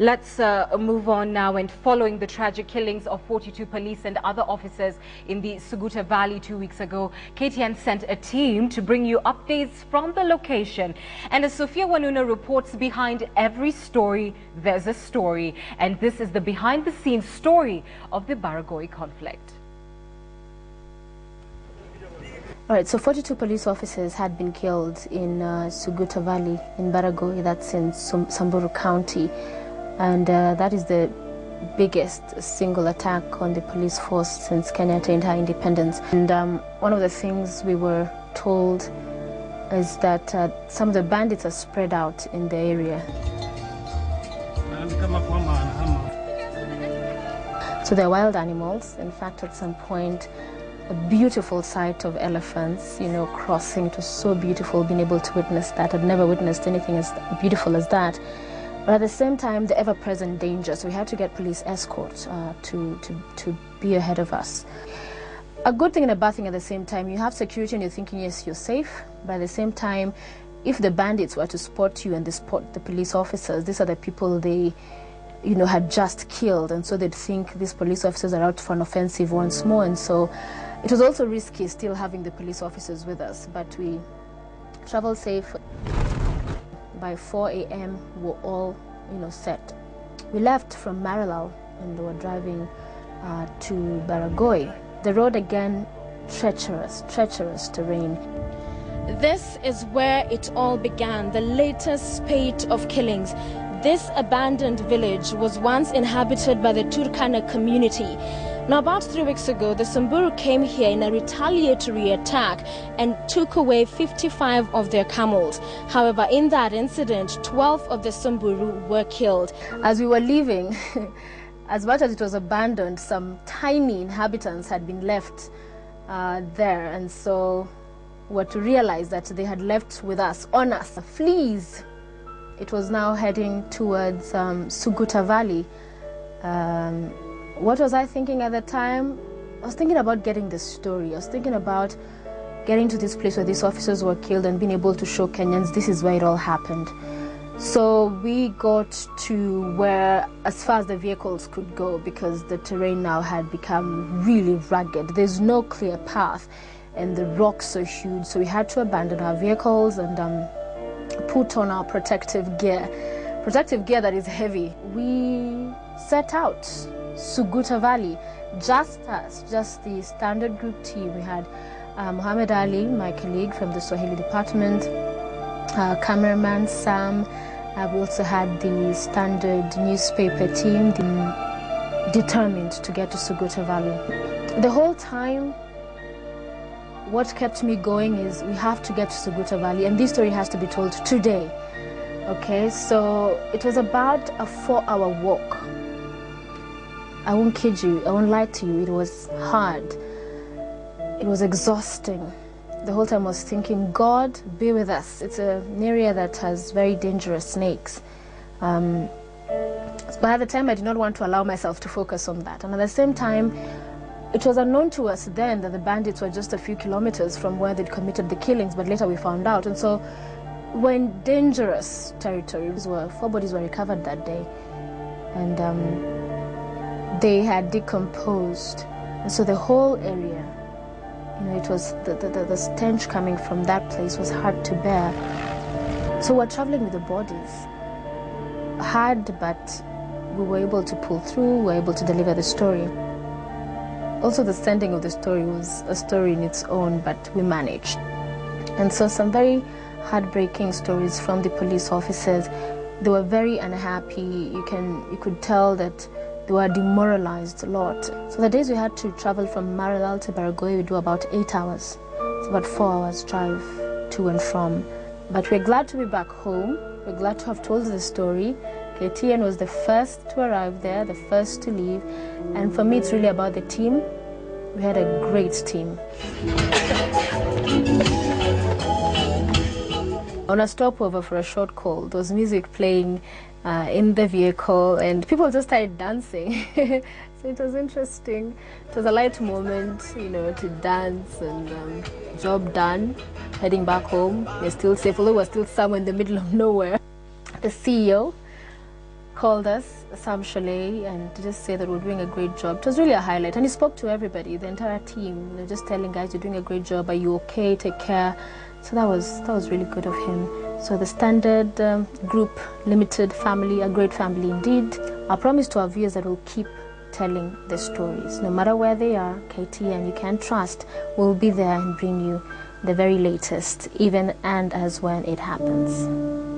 Let's move on now. And following the tragic killings of 42 police and other officers in the Suguta Valley 2 weeks ago, KTN sent a team to bring you updates from the location. And as Sophia Wanuna reports, behind every story, there's a story. And this is the behind-the-scenes story of the Baragoi conflict. All right, so 42 police officers had been killed in Suguta Valley in Baragoi, that's in Samburu County. And that is the biggest single attack on the police force since Kenya attained her independence. And one of the things we were told is that some of the bandits are spread out in the area. So they're wild animals. In fact, at some point, a beautiful sight of elephants, crossing. It was so beautiful being able to witness that. I'd never witnessed anything as beautiful as that. But at the same time, the ever-present danger. So we had to get police escort to be ahead of us. A good thing and a bad thing at the same time. You have security and you're thinking, yes, you're safe. But at the same time, if the bandits were to spot you and they spot the police officers, these are the people they had just killed. And so they'd think these police officers are out for an offensive once more. And so it was also risky still having the police officers with us, but we traveled safe. By 4 a.m. we were all, set. We left from Marilal and we were driving to Baragoi. The road again, treacherous terrain. This is where it all began, the latest spate of killings. This abandoned village was once inhabited by the Turkana community. Now, about 3 weeks ago, the Samburu came here in a retaliatory attack and took away 55 of their camels. However, in that incident, 12 of the Samburu were killed. As we were leaving, as much as it was abandoned, some tiny inhabitants had been left there. And so we were to realize that they had left with us, on us, fleas. It was now heading towards Suguta Valley. What was I thinking at the time? I was thinking about getting this story. I was thinking about getting to this place where these officers were killed and being able to show Kenyans this is where it all happened. So we got to where, as far as the vehicles could go, because the terrain now had become really rugged. There's no clear path and the rocks are huge. So we had to abandon our vehicles and put on our protective gear that is heavy. We set out Suguta Valley, just the standard group team. We had Muhammad Ali, my colleague from the Swahili department, cameraman Sam. We also had the standard newspaper team, determined to get to Suguta Valley. The whole time, what kept me going is we have to get to Suguta Valley, and this story has to be told today. Okay, so it was about a 4-hour walk. I won't kid you, I won't lie to you, it was hard. It was exhausting. The whole time I was thinking, God, be with us. It's an area that has very dangerous snakes. But at the time, I did not want to allow myself to focus on that. And at the same time, it was unknown to us then that the bandits were just a few kilometers from where they'd committed the killings, but later we found out. And so we're in dangerous territories. 4 bodies were recovered that day. And they had decomposed. And so the whole area, it was the stench coming from that place was hard to bear. So we're traveling with the bodies. Hard, but we were able to pull through, we were able to deliver the story. Also, the sending of the story was a story in its own, but we managed. And so some very heartbreaking stories from the police officers. They were very unhappy. You could tell that they were demoralized a lot. So the days we had to travel from Marilal to Baragoi, we do about 8 hours. It's about 4 hours drive to and from. But we're glad to be back home. We're glad to have told the story. KTN was the first to arrive there, the first to leave. And for me, it's really about the team. We had a great team. On a stopover for a short call, there was music playing in the vehicle, and people just started dancing. So it was interesting. It was a light moment, to dance, and job done. Heading back home. We're still safe, although we're still somewhere in the middle of nowhere. The CEO called us, Sam Chalet, and to just say that we're doing a great job. It was really a highlight. And he spoke to everybody, the entire team, just telling guys, you're doing a great job. Are you okay? Take care. So that was really good of him. So the Standard Group Limited family, a great family indeed. Our promise to our viewers that we'll keep telling the stories. No matter where they are, KTN, you can trust, we'll be there and bring you the very latest, even and as when it happens.